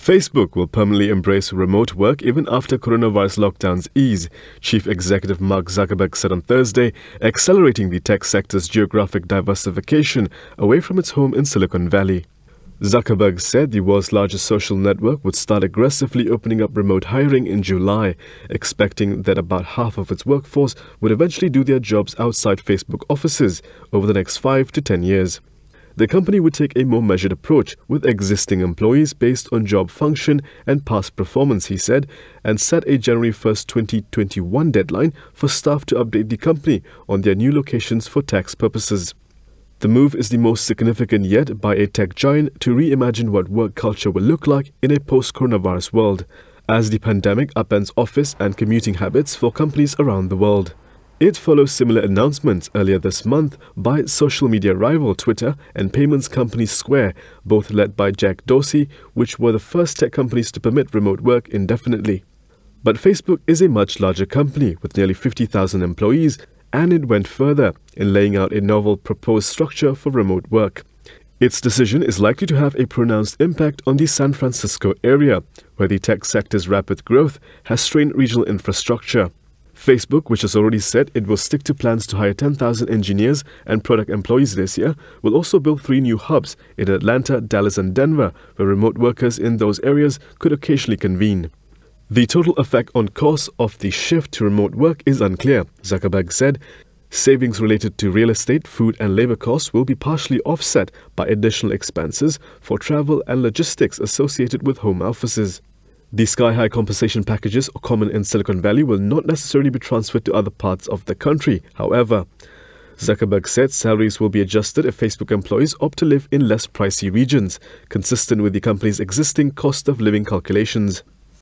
Facebook will permanently embrace remote work even after coronavirus lockdowns ease, Chief Executive Mark Zuckerberg said on Thursday, accelerating the tech sector's geographic diversification away from its home in Silicon Valley. Zuckerberg said the world's largest social network would start aggressively opening up remote hiring in July, expecting that about half of its workforce would eventually do their jobs outside Facebook offices over the next 5 to 10 years. The company would take a more measured approach with existing employees based on job function and past performance, he said, and set a January 1, 2021 deadline for staff to update the company on their new locations for tax purposes. The move is the most significant yet by a tech giant to reimagine what work culture will look like in a post-coronavirus world, as the pandemic upends office and commuting habits for companies around the world. It follows similar announcements earlier this month by social media rival Twitter and payments company Square, both led by Jack Dorsey, which were the first tech companies to permit remote work indefinitely. But Facebook is a much larger company with nearly 50,000 employees, and it went further in laying out a novel proposed structure for remote work. Its decision is likely to have a pronounced impact on the San Francisco area, where the tech sector's rapid growth has strained regional infrastructure. Facebook, which has already said it will stick to plans to hire 10,000 engineers and product employees this year, will also build 3 new hubs in Atlanta, Dallas and Denver, where remote workers in those areas could occasionally convene. The total effect on costs of the shift to remote work is unclear, Zuckerberg said. Savings related to real estate, food and labor costs will be partially offset by additional expenses for travel and logistics associated with home offices. The sky-high compensation packages common in Silicon Valley will not necessarily be transferred to other parts of the country, however. Zuckerberg said salaries will be adjusted if Facebook employees opt to live in less pricey regions, consistent with the company's existing cost of living calculations.